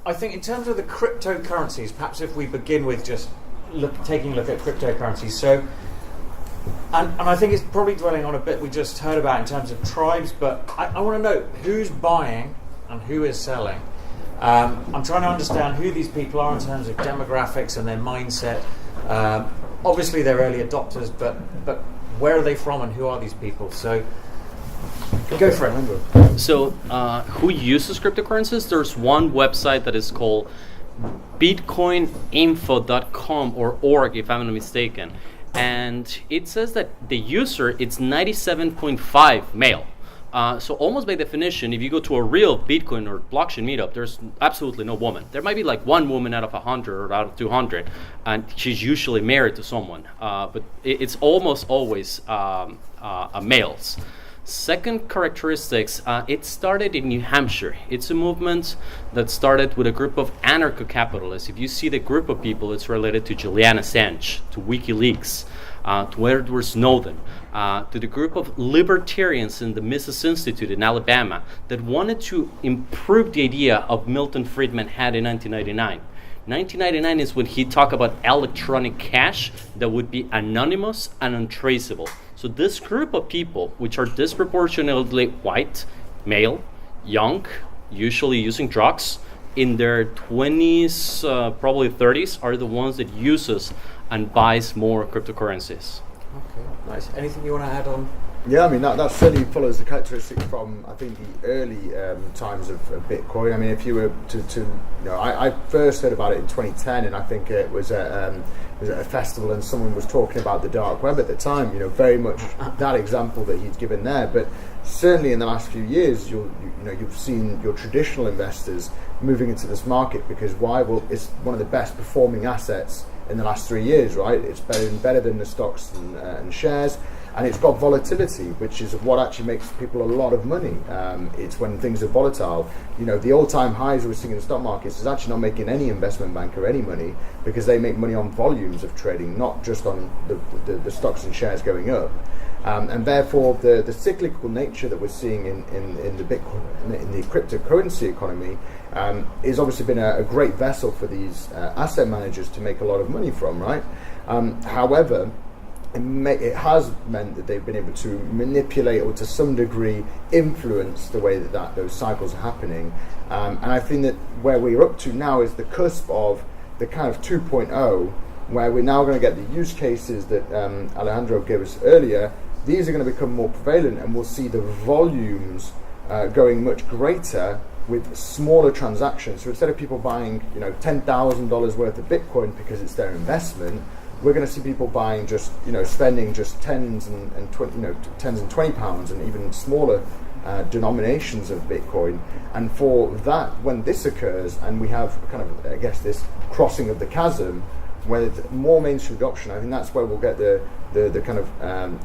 I think in terms of the cryptocurrencies, perhaps if we begin with just taking a look at cryptocurrencies. So, and I think it's probably dwelling on a bit we just heard about in terms of tribes, but I want to know who's buying and who is selling. I'm trying to understand who these people are in terms of demographics and their mindset. Obviously, they're early adopters, but where are they from and who are these people? So, go for it. So, who uses cryptocurrencies? There's one website that is called bitcoininfo.com or org, if I'm not mistaken. And it says that the user, it's 97.5 male. So almost by definition, if you go to a real Bitcoin or blockchain meetup, there's absolutely no woman. There might be like one woman out of 100 or out of 200, and she's usually married to someone. But it's almost always males. Second characteristics, it started in New Hampshire. It's a movement that started with a group of anarcho-capitalists. If you see the group of people, it's related to Julian Assange, to WikiLeaks, to Edward Snowden, to the group of libertarians in the Mises Institute in Alabama that wanted to improve the idea of Milton Friedman had in 1999. 1999 is when he talked about electronic cash that would be anonymous and untraceable. So this group of people, which are disproportionately white, male, young, usually using drugs, in their 20s, probably 30s, are the ones that uses and buys more cryptocurrencies. Okay, nice. Anything you want to add on? Yeah, I mean, that certainly follows the characteristics from, I think, the early times of Bitcoin. I mean, if you were I first heard about it in 2010, and I think it was at a festival, and someone was talking about the dark web at the time, very much that example that he'd given there. But certainly in the last few years, you've seen your traditional investors moving into this market, because why? Well, it's one of the best performing assets in the last 3 years, right? It's better than the stocks and shares. And it's got volatility, which is what actually makes people a lot of money. It's when things are volatile. The all-time highs we're seeing in the stock markets is actually not making any investment banker any money, because they make money on volumes of trading, not just on the stocks and shares going up. And therefore, the cyclical nature that we're seeing in the Bitcoin, in the cryptocurrency economy, is obviously been a great vessel for these asset managers to make a lot of money from, right? However, it has meant that they've been able to manipulate, or to some degree influence, the way that those cycles are happening. And I think that where we're up to now is the cusp of the kind of 2.0, where we're now going to get the use cases that Alejandro gave us earlier. These are going to become more prevalent, and we'll see the volumes going much greater with smaller transactions. So instead of people buying $10,000 worth of Bitcoin because it's their investment, we're going to see people buying just, spending just tens and 20 pounds, and even smaller denominations of Bitcoin. And for that, when this occurs, and we have kind of, I guess, this crossing of the chasm, with more mainstream adoption, I think that's where we'll get the kind of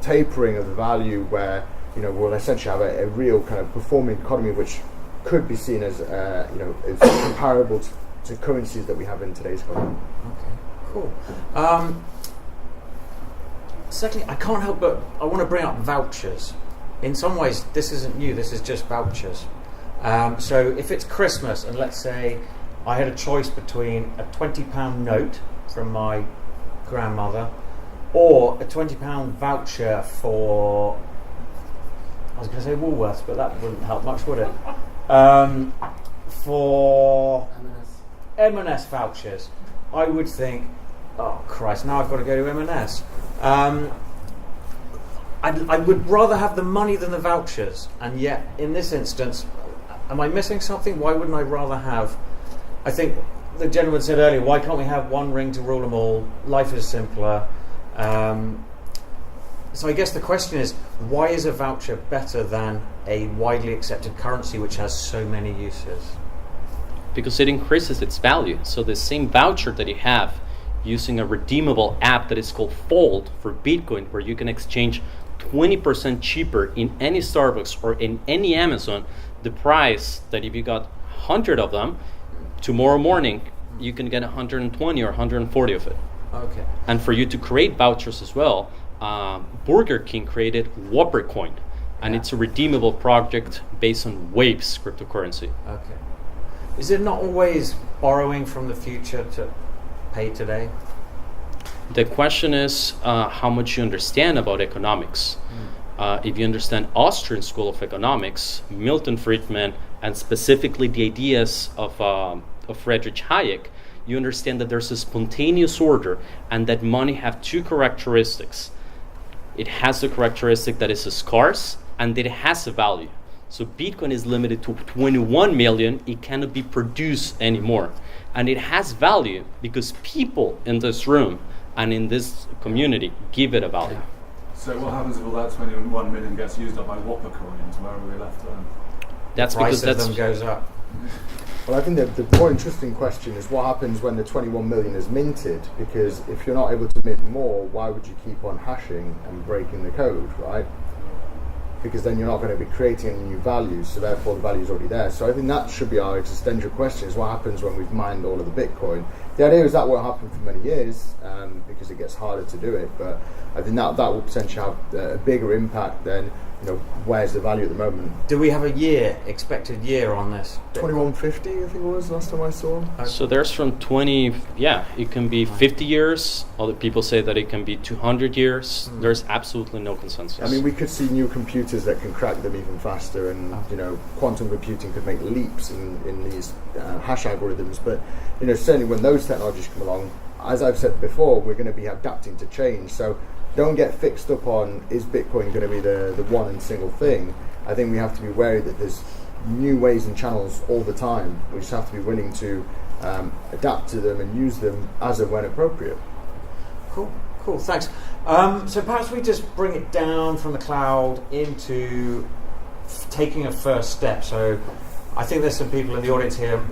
tapering of the value, where we'll essentially have a real kind of performing economy, which could be seen as as comparable to currencies that we have in today's economy. Okay. Cool. Secondly, I can't help but I want to bring up vouchers. In some ways, this isn't new. This is just vouchers. So if it's Christmas, and let's say I had a choice between a £20 note from my grandmother or a £20 voucher for, I was going to say Woolworths, but that wouldn't help much, would it? For M&S vouchers, I would think, oh Christ, now I've got to go to M&S. I would rather have the money than the vouchers, and yet in this instance, am I missing something? Why wouldn't I rather have, I think the gentleman said earlier, why can't we have one ring to rule them all? Life is simpler. So I guess the question is, why is a voucher better than a widely accepted currency which has so many uses? Because it increases its value. So the same voucher that you have using a redeemable app that is called Fold for Bitcoin, where you can exchange 20% cheaper in any Starbucks or in any Amazon, the price that if you got 100 of them, tomorrow morning you can get 120 or 140 of it. Okay. And for you to create vouchers as well, Burger King created Whopper Coin, and it's a redeemable project based on Waves cryptocurrency. Okay. Is it not always borrowing from the future to pay today? The question is how much you understand about economics. If you understand Austrian School of Economics, Milton Friedman, and specifically the ideas of Friedrich Hayek, you understand that there's a spontaneous order and that money have two characteristics. It has the characteristic that it's scarce and that it has a value. So Bitcoin is limited to 21 million. It cannot be produced anymore. And it has value because people in this room and in this community give it a value. So what happens if all that 21 million gets used up by Whopper coins? Where are we left then? That's Price because of them goes up. Well, I think the more interesting question is what happens when the 21 million is minted, because if you're not able to mint more, why would you keep on hashing and breaking the code, right? Because then you're not going to be creating any new values, so therefore the value is already there. So I think that should be our existential question, is what happens when we've mined all of the Bitcoin. The idea is that won't happen for many years because it gets harder to do it, but I think that will potentially have a bigger impact than, where's the value at the moment. Do we have a expected year on this? 2150, I think it was last time I saw. So there's from 20, it can be 50 years. Other people say that it can be 200 years. There's absolutely no consensus. I mean, we could see new computers that can crack them even faster, and quantum computing could make leaps in these hash algorithms. But certainly when those technologies come along, as I've said before, we're going to be adapting to change. So don't get fixed up on, is Bitcoin going to be the one and single thing? I think we have to be wary that there's new ways and channels all the time. We just have to be willing to adapt to them and use them as and when appropriate. Cool, thanks. So perhaps we just bring it down from the cloud into taking a first step. So I think there's some people in the audience here,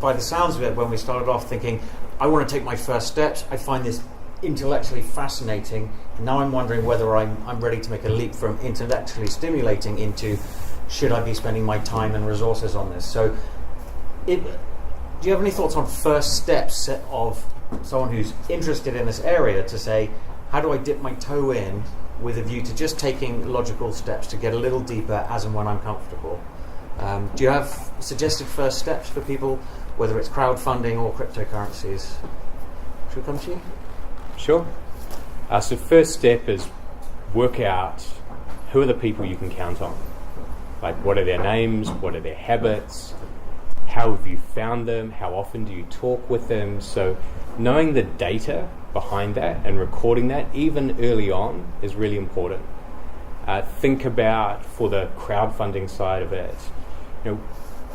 by the sounds of it, when we started off thinking, I want to take my first steps, I find this intellectually fascinating. Now I'm wondering whether I'm ready to make a leap from intellectually stimulating into, should I be spending my time and resources on this? So do you have any thoughts on first steps of someone who's interested in this area to say, how do I dip my toe in with a view to just taking logical steps to get a little deeper as and when I'm comfortable? Do you have suggested first steps for people, whether it's crowdfunding or cryptocurrencies? Should we come to you? Sure. So first step is work out who are the people you can count on. Like, what are their names? What are their habits? How have you found them? How often do you talk with them? So knowing the data behind that and recording that even early on is really important. Think about, for the crowdfunding side of it,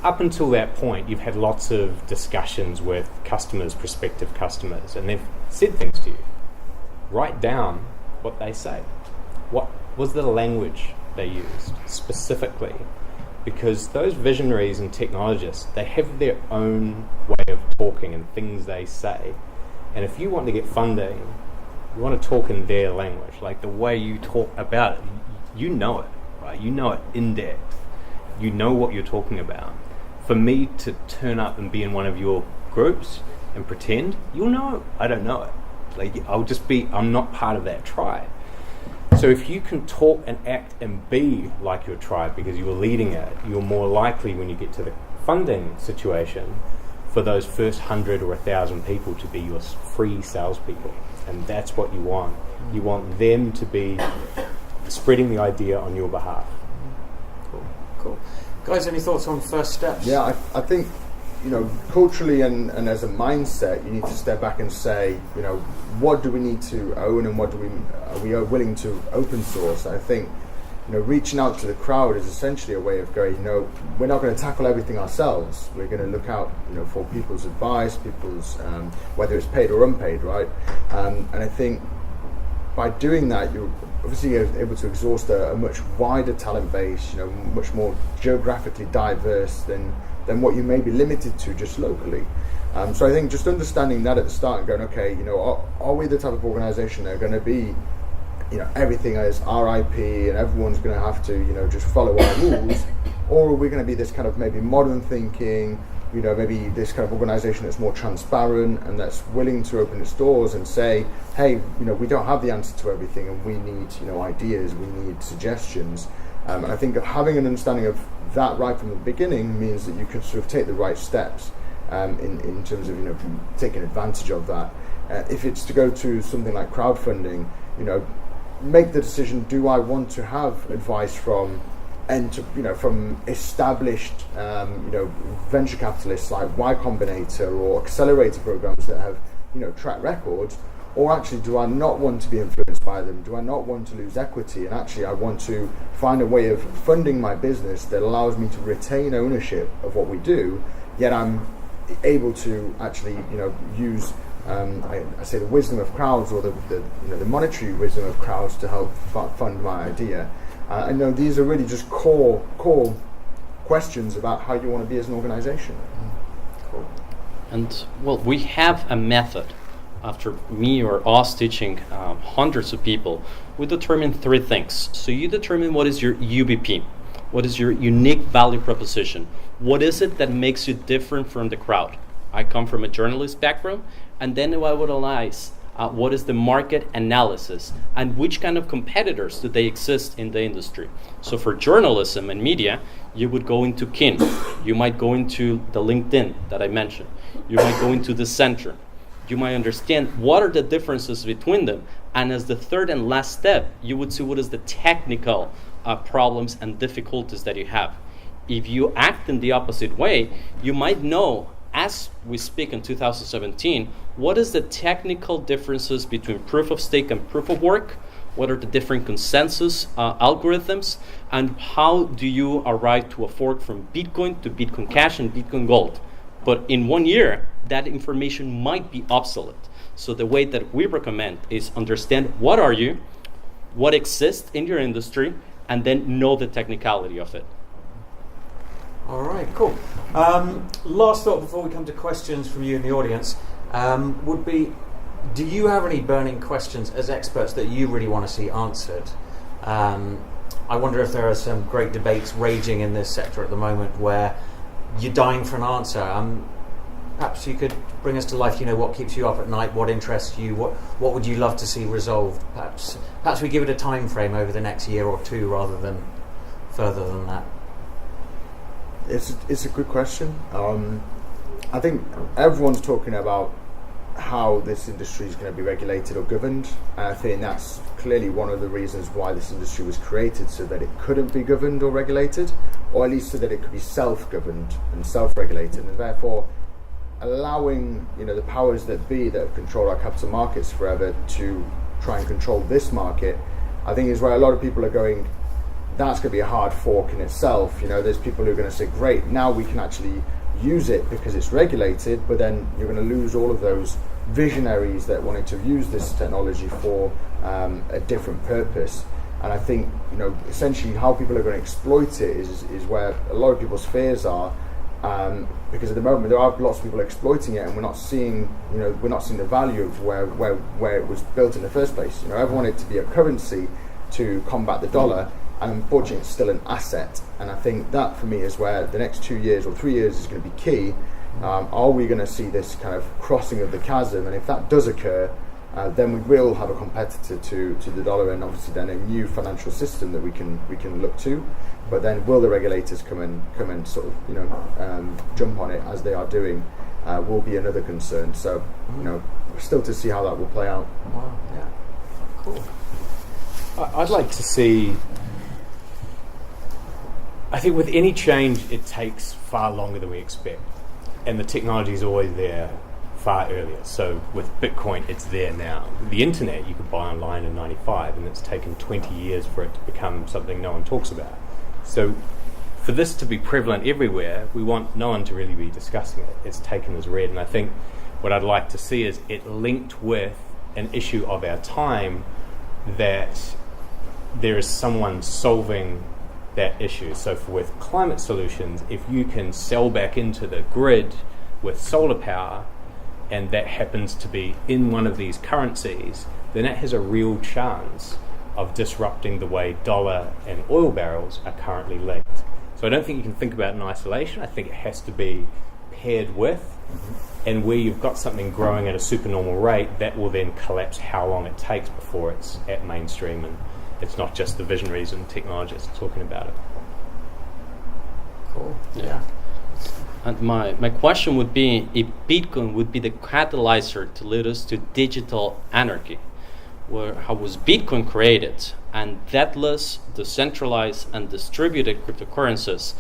up until that point, you've had lots of discussions with customers, prospective customers, and they've said things to you. Write down what they say. What was the language they used specifically? Because those visionaries and technologists, they have their own way of talking and things they say. And if you want to get funding, you want to talk in their language, like the way you talk about it. You know it, right? You know it in depth. You know what you're talking about. For me to turn up and be in one of your groups and pretend, you'll know I don't know it. Like, I'm not part of that tribe. So if you can talk and act and be like your tribe because you were leading it, you're more likely when you get to the funding situation for those first 100 or 1,000 people to be your free salespeople. And that's what you want. You want them to be spreading the idea on your behalf. Cool. Guys, any thoughts on first steps? Yeah, I think, culturally and as a mindset, you need to step back and say, what do we need to own and what are we willing to open source? I think, reaching out to the crowd is essentially a way of going, we're not going to tackle everything ourselves. We're going to look out, for people's advice, whether it's paid or unpaid, right? And I think by doing that, you're obviously able to exhaust a much wider talent base, much more geographically diverse than what you may be limited to just locally. So I think just understanding that at the start and going, okay, are we the type of organisation that are going to be, everything is RIP and everyone's going to have to, just follow our rules, or are we going to be this kind of maybe modern thinking, maybe this kind of organisation that's more transparent and that's willing to open its doors and say, hey, we don't have the answer to everything and we need, ideas, we need suggestions. And I think having an understanding of that right from the beginning means that you can sort of take the right steps in terms of taking advantage of that. If it's to go to something like crowdfunding, make the decision: do I want to have advice from from established venture capitalists like Y Combinator or accelerator programs that have track records, or actually do I not want to be influenced by them? Do I not want to lose equity, and actually I want to find a way of funding my business that allows me to retain ownership of what we do, yet I'm able to actually use I say the wisdom of crowds, or the monetary wisdom of crowds to help fund my idea. I know these are really just core questions about how you want to be as an organization. Cool. And well, we have a method. After me or us teaching hundreds of people, we determine 3 things. So you determine what is your UVP, what is your unique value proposition, what is it that makes you different from the crowd. I come from a journalist background, and then I would analyze what is the market analysis and which kind of competitors do they exist in the industry. So for journalism and media, you would go into Kin, you might go into the LinkedIn that I mentioned, you might go into the Center, you might understand what are the differences between them, and as the third and last step, you would see what is the technical problems and difficulties that you have. If you act in the opposite way, you might know, as we speak in 2017, what is the technical differences between proof of stake and proof of work, what are the different consensus algorithms, and how do you arrive to a fork from Bitcoin to Bitcoin Cash and Bitcoin Gold. But in 1 year, that information might be obsolete. So the way that we recommend is understand what are you, what exists in your industry, and then know the technicality of it. All right, cool. Last thought before we come to questions from you in the audience would be, do you have any burning questions as experts that you really want to see answered? I wonder if there are some great debates raging in this sector at the moment where you're dying for an answer. Perhaps you could bring us to life, what keeps you up at night, what interests you, what would you love to see resolved? Perhaps we give it a time frame over the next year or 2 rather than further than that. It's a good question. I think everyone's talking about how this industry is going to be regulated or governed, and I think that's clearly one of the reasons why this industry was created, so that it couldn't be governed or regulated, or at least so that it could be self-governed and self-regulated, and therefore allowing the powers that be that have controlled our capital markets forever to try and control this market, I think is where a lot of people are going, that's going to be a hard fork in itself. There's people who are going to say, great, now we can actually use it because it's regulated, but then you're going to lose all of those visionaries that wanted to use this technology for a different purpose. And I think essentially how people are going to exploit it is where a lot of people's fears are, because at the moment there are lots of people exploiting it, and we're not seeing the value of where it was built in the first place. Everyone wanted it to be a currency to combat the dollar, and unfortunately it's still an asset. And I think that for me is where the next 2 years or 3 years is going to be key. Are we going to see this kind of crossing of the chasm? And if that does occur, then we will have a competitor to the dollar, and obviously then a new financial system that we can look to. But then will the regulators come and sort of jump on it as they are doing? Will be another concern. So still to see how that will play out. Wow, yeah, cool. I'd like to see. I think with any change, it takes far longer than we expect, and the technology is always there far earlier. So with Bitcoin, it's there now. The internet you could buy online in '95, and it's taken 20 years for it to become something no one talks about. So for this to be prevalent everywhere, we want no one to really be discussing it. It's taken as read, and I think what I'd like to see is it linked with an issue of our time, that there is someone solving that issue. So with climate solutions, if you can sell back into the grid with solar power, and that happens to be in one of these currencies, then it has a real chance of disrupting the way dollar and oil barrels are currently linked. So I don't think you can think about it in isolation. I think it has to be paired with, and where you've got something growing at a supernormal rate, that will then collapse how long it takes before it's at mainstream, and it's not just the visionaries and technologists talking about it. Cool. Yeah. And my question would be if Bitcoin would be the catalyzer to lead us to digital anarchy, how was Bitcoin created? And debtless, decentralized, and distributed cryptocurrencies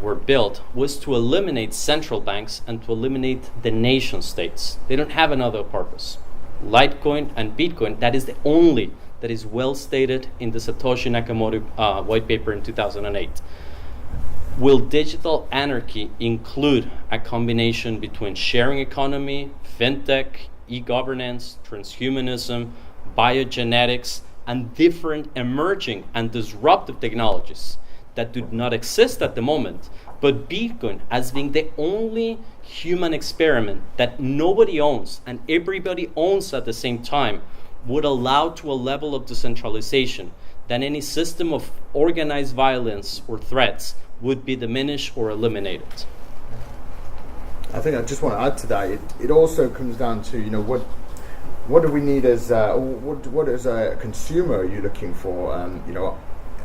were built was to eliminate central banks and to eliminate the nation states. They don't have another purpose. Litecoin and Bitcoin, that is the only that is well stated in the Satoshi Nakamoto white paper in 2008. Will digital anarchy include a combination between sharing economy, fintech, e-governance, transhumanism, biogenetics, and different emerging and disruptive technologies that do not exist at the moment, but Bitcoin as being the only human experiment that nobody owns and everybody owns at the same time would allow to a level of decentralization that any system of organized violence or threats would be diminished or eliminated. I think I just want to add to that. It also comes down to, what do we need as what as a consumer are you looking for?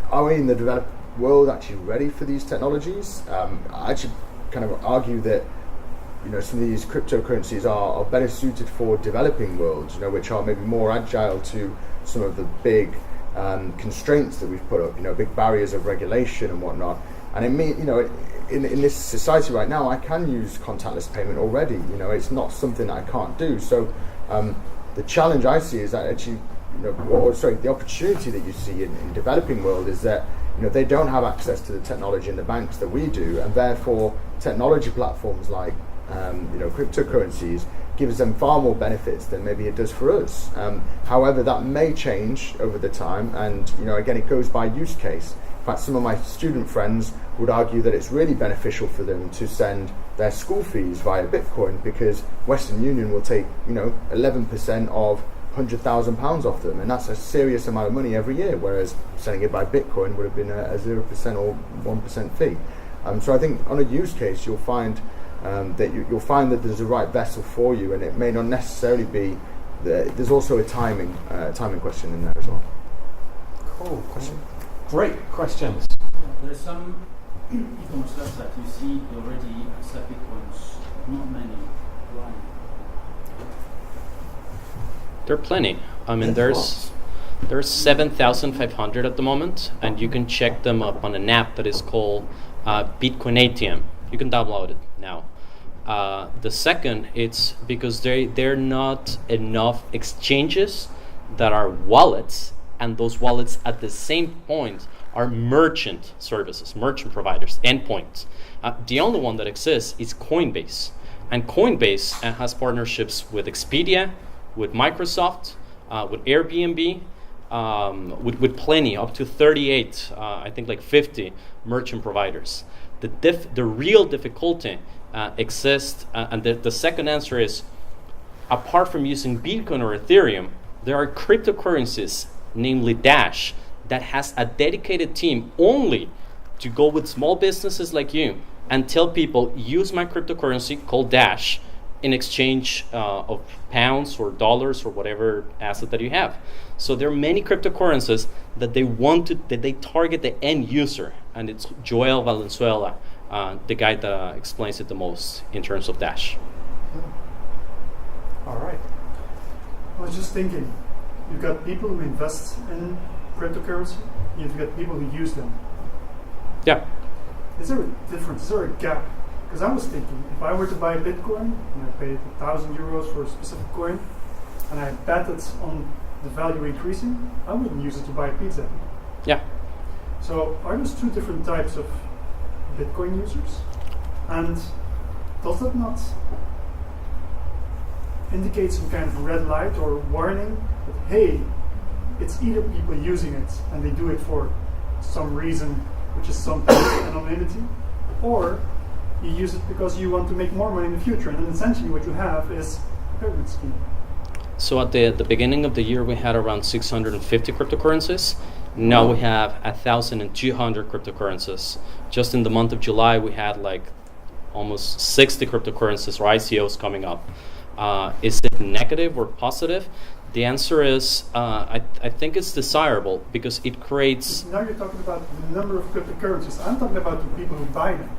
Are we in the developed world actually ready for these technologies? I actually kind of argue that some of these cryptocurrencies are better suited for developing worlds, which are maybe more agile to some of the big constraints that we've put up, big barriers of regulation and whatnot. And in this society right now, I can use contactless payment already. It's not something that I can't do. So the challenge I see is that actually, the opportunity that you see in developing world is that they don't have access to the technology in the banks that we do, and therefore technology platforms like cryptocurrencies gives them far more benefits than maybe it does for us. However, that may change over the time, and again, it goes by use case. In fact, some of my student friends would argue that it's really beneficial for them to send their school fees via Bitcoin because Western Union will take 11% of £100,000 off them, and that's a serious amount of money every year, whereas sending it by Bitcoin would have been a 0% or 1% fee. So I think on a use case, you'll find you'll find that there's a right vessel for you, and it may not necessarily be. There's also a timing question in there as well. Cool. Great questions. There's some e-commerce websites you see already accept Bitcoins, not many. Why? There are plenty. I mean, there's 7,500 at the moment, and you can check them up on an app that is called Bitcoin ATM. You can download it now. The second, it's because there are not enough exchanges that are wallets, and those wallets at the same point are merchant services, merchant providers, endpoints. The only one that exists is Coinbase, and Coinbase has partnerships with Expedia, with Microsoft, with Airbnb, with plenty, up to 38, I think like 50 merchant providers. The real difficulty exists, and the second answer is, apart from using Bitcoin or Ethereum, there are cryptocurrencies, namely Dash, that has a dedicated team only to go with small businesses like you and tell people, use my cryptocurrency called Dash in exchange of pounds or dollars or whatever asset that you have. So there are many cryptocurrencies that they target the end user, and it's Joel Valenzuela, the guy that explains it the most in terms of Dash. All right. I was just thinking, you've got people who invest in cryptocurrency, you've got people who use them. Yeah. Is there a difference? Is there a gap? Because I was thinking, if I were to buy Bitcoin and I paid €1,000 for a specific coin, and I bet it's on the value increasing, I wouldn't use it to buy pizza. Yeah. So are those two different types of Bitcoin users? And does that not indicate some kind of red light or warning that, hey, it's either people using it and they do it for some reason, which is sometimes anonymity, or you use it because you want to make more money in the future, and then essentially what you have is a pyramid scheme. So at the beginning of the year, we had around 650 cryptocurrencies. Now we have 1,200 cryptocurrencies. Just in the month of July, we had like almost 60 cryptocurrencies or ICOs coming up. Is it negative or positive? The answer is, I think it's desirable because it creates. Now you're talking about the number of cryptocurrencies. I'm talking about the people who buy them.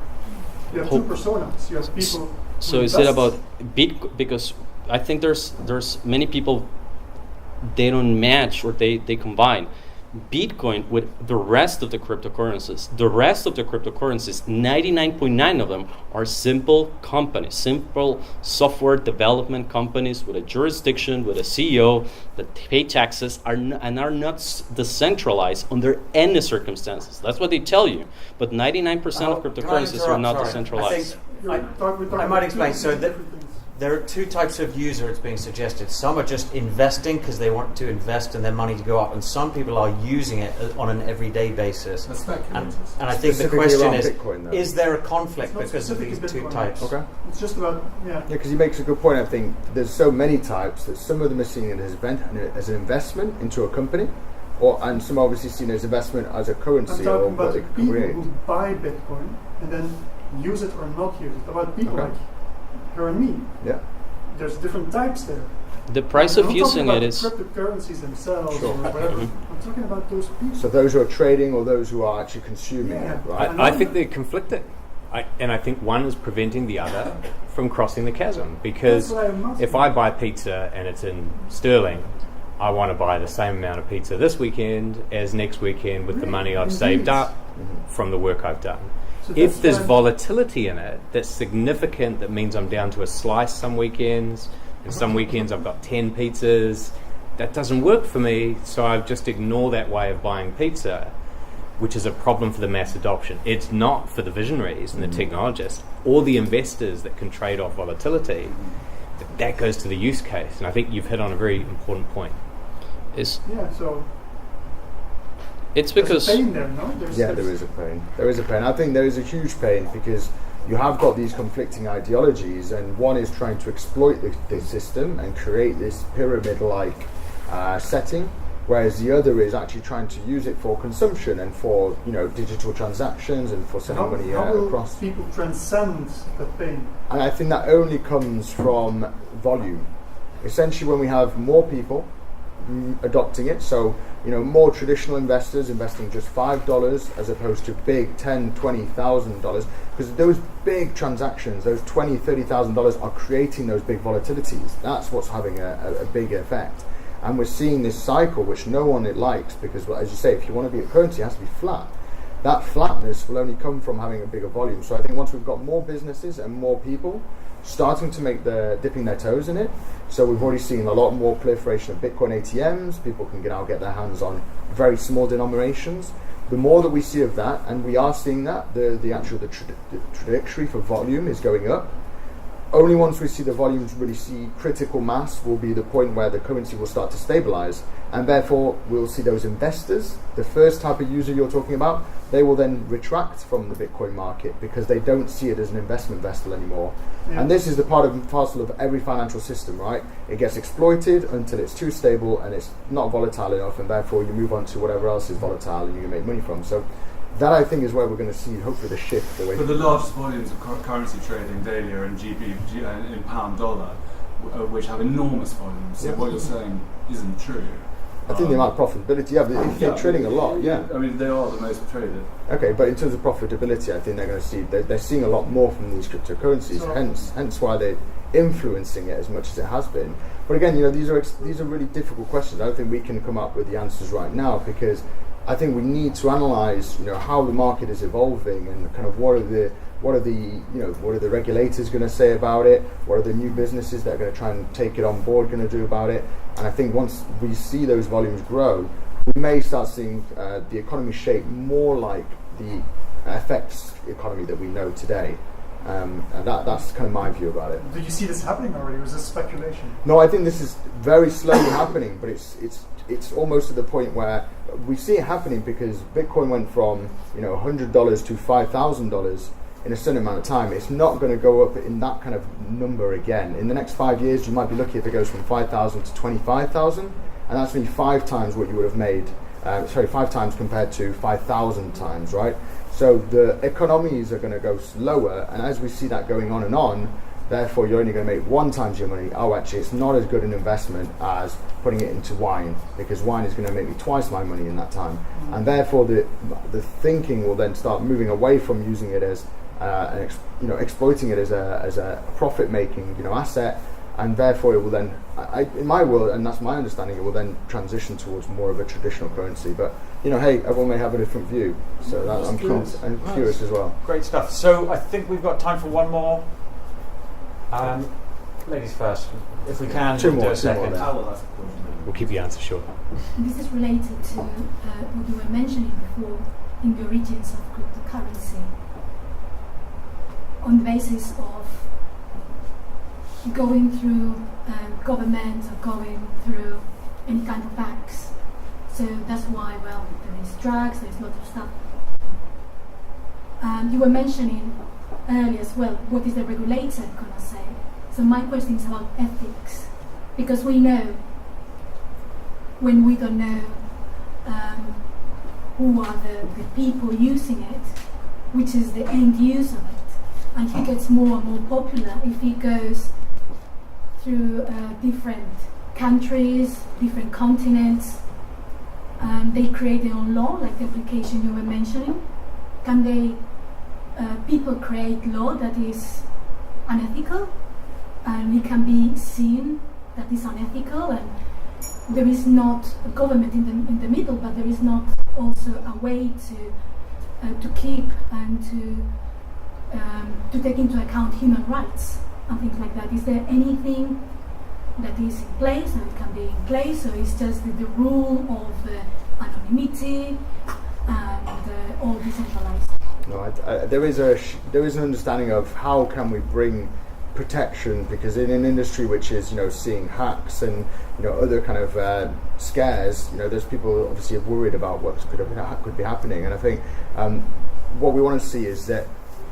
You have two personas. You have people. So is it about Bitcoin? Because I think there's many people, they don't match or they combine Bitcoin with the rest of the cryptocurrencies. The rest of the cryptocurrencies, 99.9 of them are simple companies, simple software development companies with a jurisdiction, with a CEO that pay taxes and are not decentralized under any circumstances. That's what they tell you. But 99% of cryptocurrencies are not decentralized. I might explain. So there are two types of user it's being suggested. Some are just investing because they want to invest and their money to go up, and some people are using it on an everyday basis. And I think the question is there a conflict because of these two types? Okay. It's just about, Yeah, because he makes a good point. I think there's so many types that some of them are seeing it as an investment into a company, and some obviously seen it as investment as a currency. I'm talking about what the they people create. who buy Bitcoin and then use it or not use it. About people like her and me. Yeah. There's different types there. The price of using it is. Cryptocurrencies themselves Sure. or whatever. I'm talking about those people. So those who are trading or those who are actually consuming Yeah. it, right? I think they're conflicting. And I think one is preventing the other from crossing the chasm. Because That's what I'm asking. if I buy pizza and it's in sterling, I want to buy the same amount of pizza this weekend as next weekend with the money I've saved up from the work I've done. So If there's that's volatility in it that's significant, that means I'm down to a slice some weekends, and some weekends I've got 10 pizzas, that doesn't work for me, so I just ignore that way of buying pizza, which is a problem for the mass adoption. It's not for the visionaries and the technologists or the investors that can trade off volatility. That goes to the use case, and I think you've hit on a very important point. So It's because there's pain there, no? There is a pain. There is a pain. I think there is a huge pain because you have got these conflicting ideologies, and one is trying to exploit the system and create this pyramid-like setting, whereas the other is actually trying to use it for consumption and for digital transactions and for sending money how will across. people transcend that pain? And I think that only comes from volume. Essentially, when we have more people adopting it, so more traditional investors investing just $5 as opposed to big $10,000, $20,000, because those big transactions, those $20,000, $30,000 are creating those big volatilities. That's what's having a big effect. And we're seeing this cycle which no one likes, because as you say, if you want to be a currency, it has to be flat. That flatness will only come from having a bigger volume. So I think once we've got more businesses and more people starting to dipping their toes in it, so we've already seen a lot more proliferation of Bitcoin ATMs. People can now get their hands on very small denominations. The more that we see of that, and we are seeing that, the trajectory for volume is going up. Only once we see the volumes really see critical mass will be the point where the currency will start to stabilize, and therefore we'll see those investors, the first type of user you're talking about, they will then retract from the Bitcoin market because they don't see it as an investment vessel anymore. And this is the part and parcel of every financial system, right? It gets exploited until it's too stable and it's not volatile enough, and therefore you move on to whatever else is volatile and you can make money from. So that, I think, is where we're going to see hopefully the shift away. But the largest volumes of currency trading daily are in in pound dollar, which have enormous volumes. So what you're saying isn't true. I think the amount of profitability, but if they're trading a lot, I mean, they are the most traded. Okay, but in terms of profitability, I think they're going to see they're seeing a lot more from these cryptocurrencies. Hence why they're influencing it as much as it has been. But again, these are really difficult questions. I don't think we can come up with the answers right now, because I think we need to analyze, how the market is evolving and kind of what are the regulators going to say about it? What are the new businesses that are going to try and take it on board going to do about it? And I think once we see those volumes grow, we may start seeing the economy shape more like the FX economy that we know today. And that's kind of my view about it. Do you see this happening already, or is this speculation? No, I think this is very slowly happening, but it's almost to the point where we see it happening because Bitcoin went from $100 to $5,000 in a certain amount of time. It's not going to go up in that kind of number again. In the next 5 years, you might be lucky if it goes from 5,000 to 25,000, and that's only 5 times what you would have made. 5 times compared to 5,000 times, right? So the economies are going to go slower, and as we see that going on and on, therefore you're only going to make 1 times your money. Oh, actually, it's not as good an investment as putting it into wine, because wine is going to make me twice my money in that time. And therefore, the thinking will then start moving away from using it as exploiting it as a profit-making asset, and therefore it will then, in my world, and that's my understanding, it will then transition towards more of a traditional currency. But hey, everyone may have a different view, so that, I'm curious as well. Great stuff. So I think we've got time for one more. Ladies first, if we can. Two more, do a second. I will ask a question. We'll keep the answer short. This is related to what you were mentioning before in the origins of cryptocurrency, on the basis of going through government or going through any kind of banks. So that's why, well, there is drugs, there's lots of stuff. You were mentioning earlier as well, what is the regulator going to say? So my question is about ethics, because we know when we don't know who are the people using it, which is the end use of it, and it gets more and more popular if it goes through different countries, different continents. They create their own law, like the application you were mentioning. Can they, people create law that is unethical, and it can be seen that is unethical, and there is not a government in the middle, but there is not also a way to keep and to take into account human rights and things like that. Is there anything that is in place and it can be in place, or is just the rule of anonymity and all decentralized? No, there is an understanding of how can we bring protection, because in an industry which is seeing hacks and other kind of scares, there's people obviously worried about what could be happening. And I think what we want to see is that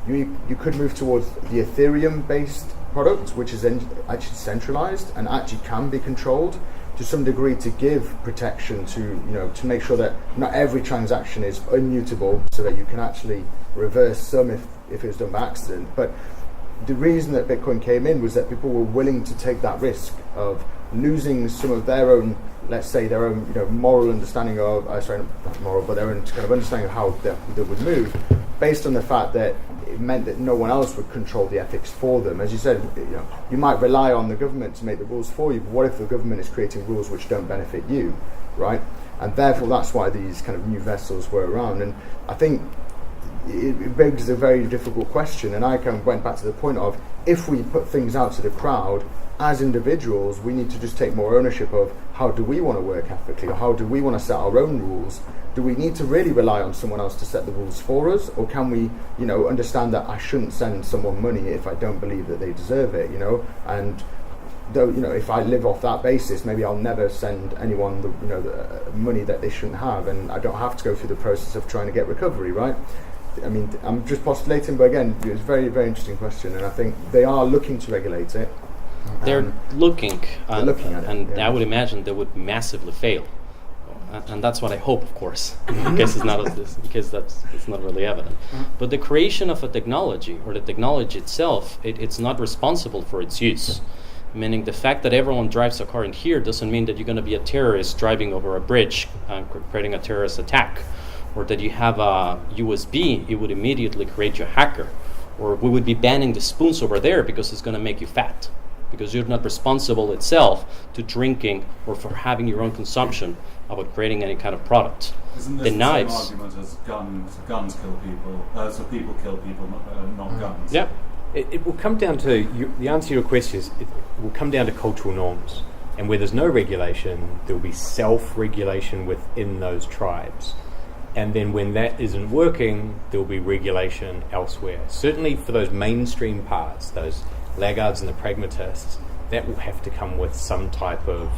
you could move towards the Ethereum based product, which is actually centralized and actually can be controlled to some degree, to give protection to make sure that not every transaction is immutable, so that you can actually reverse some if it's done by accident. But the reason that Bitcoin came in was that people were willing to take that risk of losing some of their own, let's say, their own moral understanding of, not moral, but their own kind of understanding of how that would move, based on the fact that it meant that no one else would control the ethics for them. As you said, you might rely on the government to make the rules for you, but what if the government is creating rules which don't benefit you, right? And therefore that's why these kind of new vessels were around. And I think it begs a very difficult question, and I kind of went back to the point of, if we put things out to the crowd, as individuals, we need to just take more ownership of how do we want to work ethically, or how do we want to set our own rules. Do we need to really rely on someone else to set the rules for us, or can we understand that I shouldn't send someone money if I don't believe that they deserve it, and though if I live off that basis, maybe I'll never send anyone the money that they shouldn't have, and I don't have to go through the process of trying to get recovery, right? I mean, I'm just postulating, but again, it's a very, very interesting question, and I think they are looking to regulate it. They're looking at it, and yeah. I would imagine they would massively fail, and that's what I hope, of course, because it's not really evident. But the creation of a technology, or the technology itself, it's not responsible for its use. Meaning, the fact that everyone drives a car in here doesn't mean that you're going to be a terrorist driving over a bridge and creating a terrorist attack, or that you have a USB, it would immediately create you a hacker, or we would be banning the spoons over there because it's going to make you fat, because you're not responsible itself to drinking or for having your own consumption about creating any kind of product. Isn't this the same argument as guns kill people, so people kill people, not guns? Yeah. It will come down to, the answer to your question is, it will come down to cultural norms. And where there's no regulation, there will be self-regulation within those tribes. And then when that isn't working, there will be regulation elsewhere. Certainly for those mainstream parts, those laggards and the pragmatists, that will have to come with some type of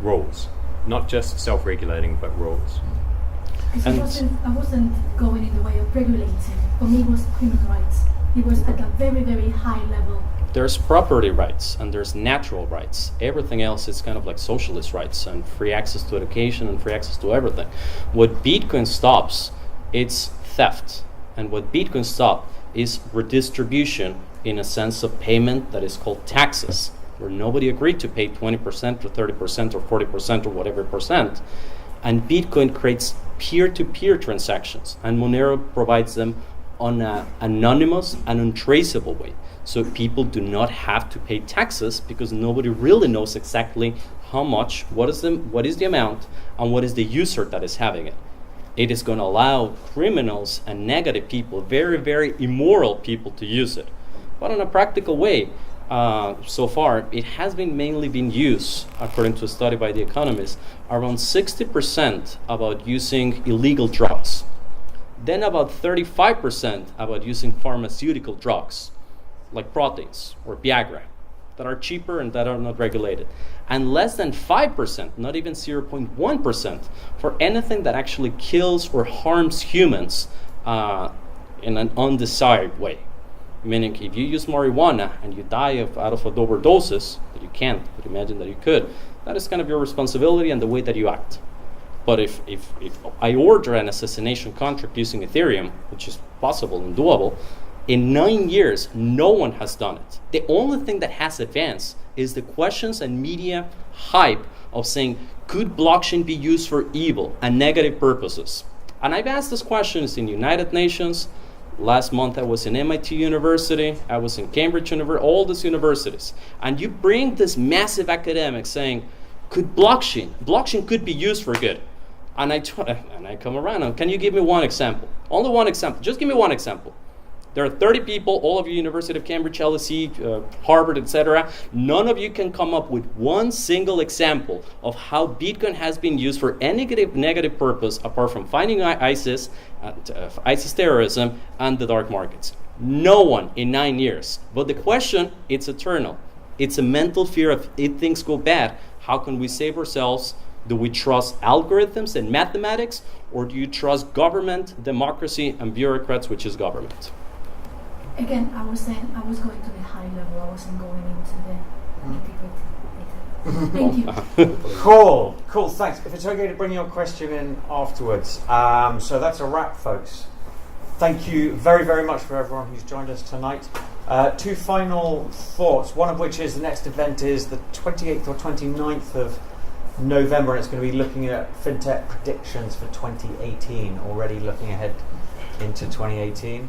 rules. Not just self-regulating, but rules. Because I wasn't going in the way of regulating. For me, it was human rights. It was at a very, very high level. There's property rights and there's natural rights. Everything else is kind of like socialist rights and free access to education and free access to everything. What Bitcoin stops, it's theft. And what Bitcoin stops is redistribution in a sense of payment that is called taxes, where nobody agreed to pay 20% or 30% or 40% or whatever percent. And Bitcoin creates peer-to-peer transactions, and Monero provides them on an anonymous and untraceable way. So people do not have to pay taxes because nobody really knows exactly how much, what is the amount, and what is the user that is having it. It is going to allow criminals and negative people, very, very immoral people, to use it. But in a practical way, so far, it has been mainly been used, according to a study by The Economist, around 60% about using illegal drugs. Then about 35% about using pharmaceutical drugs, like proteins or Viagra, that are cheaper and that are not regulated. And less than 5%, not even 0.1%, for anything that actually kills or harms humans in an undesired way. Meaning, if you use marijuana and you die out of overdoses, that you can't, but imagine that you could, that is kind of your responsibility and the way that you act. But if I order an assassination contract using Ethereum, which is possible and doable, in 9 years, no one has done it. The only thing that has advanced is the questions and media hype of saying, could blockchain be used for evil and negative purposes? And I've asked these questions in United Nations. Last month I was in MIT University, I was in Cambridge University, all these universities. And you bring this massive academic saying, could blockchain could be used for good. And I come around and can you give me one example? Only one example, just give me one example. There are 30 people, all of you, University of Cambridge, LSE, Harvard, etc. None of you can come up with one single example of how Bitcoin has been used for any negative purpose apart from fighting ISIS, ISIS terrorism, and the dark markets. No one in 9 years. But the question, it's eternal. It's a mental fear of if things go bad, how can we save ourselves? Do we trust algorithms and mathematics, or do you trust government, democracy, and bureaucrats, which is government? Again, I was saying I was going to the high level. I wasn't going into the nitty-gritty. Thank you. Cool. Thanks. If it's okay to bring your question in afterwards. So that's a wrap, folks. Thank you very, very much for everyone who's joined us tonight. Two final thoughts, one of which is the next event is the 28th or 29th of November, and it's going to be looking at fintech predictions for 2018, already looking ahead into 2018.